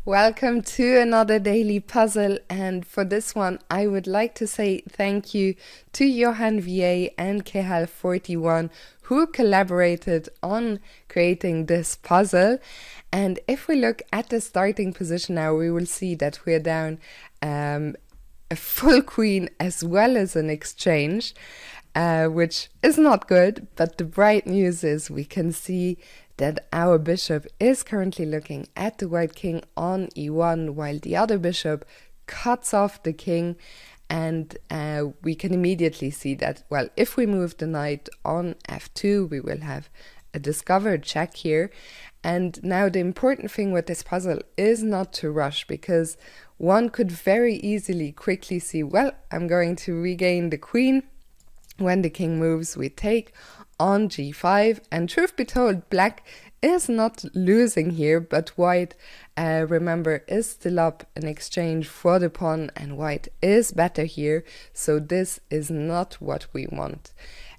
Welcome to another daily puzzle, and for this one I would like to say thank you to Johan VA and KHAL41 who collaborated on creating this puzzle. And if we look at the starting position now, we will see that we're down a full queen as well as an exchange, which is not good, but the bright news is we can see that our bishop is currently looking at the white king on e1 while the other bishop cuts off the king, and we can immediately see that, well, if we move the knight on f2 we will have a discovered check here. And now the important thing with this puzzle is not to rush, because one could very easily quickly see, well, I'm going to regain the queen. When the king moves, we take on g5, and truth be told, black is not losing here, but white, remember, is still up an exchange for the pawn, and white is better here, so this is not what we want.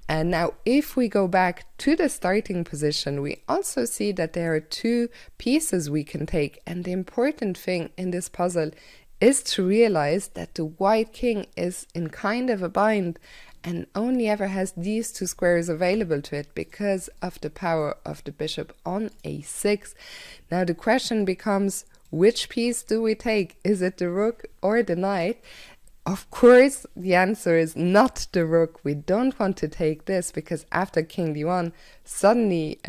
And now if we go back to the starting position, we also see that there are two pieces we can take, and the important thing in this puzzle is to realize that the white king is in kind of a bind and only ever has these two squares available to it because of the power of the bishop on a6. Now the question becomes, which piece do we take? Is it the rook or the knight? Of course, the answer is not the rook. We don't want to take this, because after king d1, suddenly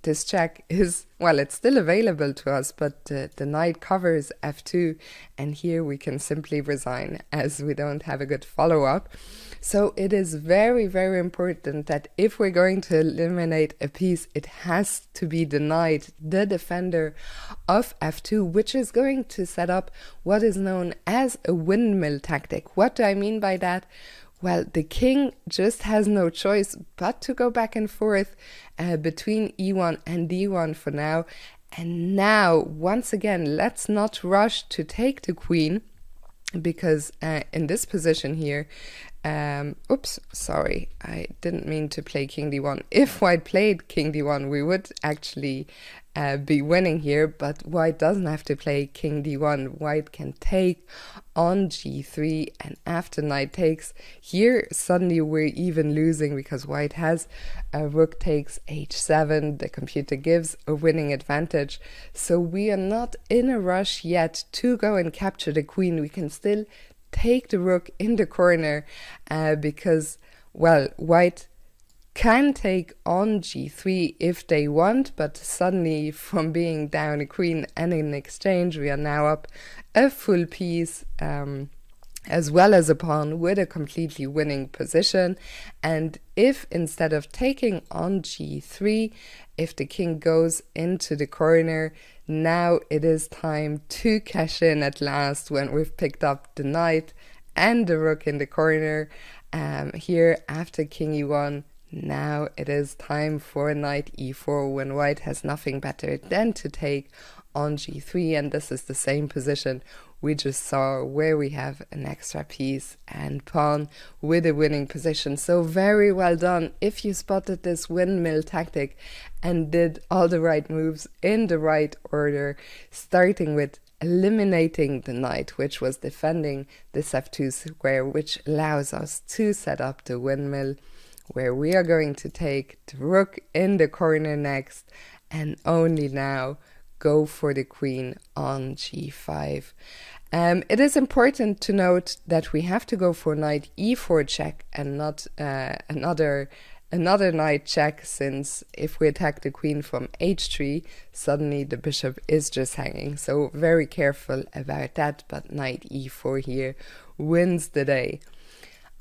this check is, well, it's still available to us, but the knight covers f2, and here we can simply resign as we don't have a good follow-up. So it is very, very important that if we're going to eliminate a piece, it has to be the knight, the defender of f2, which is going to set up what is known as a windmill tactic. What do I mean by that? Well, the king just has no choice but to go back and forth between e1 and d1 for now. And now, once again, let's not rush to take the queen, because in this position here, oops, sorry, I didn't mean to play king d1. If white played king d1, we would actually be winning here, but white doesn't have to play king d1. White can take on g3, and after knight takes, here suddenly we're even losing, because white has rook takes h7. The computer gives a winning advantage, so we are not in a rush yet to go and capture the queen. We can still take the rook in the corner, because, well, white can take on g3 if they want, but suddenly from being down a queen and in exchange, we are now up a full piece, as well as a pawn, with a completely winning position. And if instead of taking on g3, if the king goes into the corner, now it is time to cash in at last, when we've picked up the knight and the rook in the corner. Here after king e1, now it is time for knight e4, when white has nothing better than to take on g3, and this is the same position we just saw, where we have an extra piece and pawn with a winning position. So very well done if you spotted this windmill tactic and did all the right moves in the right order, starting with eliminating the knight, which was defending this f2 square, which allows us to set up the windmill, where we are going to take the rook in the corner next, and only now go for the queen on g5. It is important to note that we have to go for knight e4 check and not another knight check, since if we attack the queen from h3, suddenly the bishop is just hanging. So very careful about that, but knight e4 here wins the day.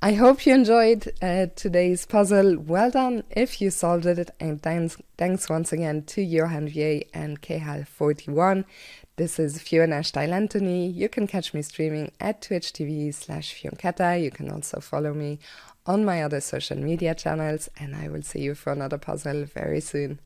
I hope you enjoyed today's puzzle. Well done if you solved it, and thanks once again to Johan VA and KHAL41. This is Fiona Steil-Antoni. You can catch me streaming at twitch.tv/Fionketta. You can also follow me on my other social media channels, and I will see you for another puzzle very soon.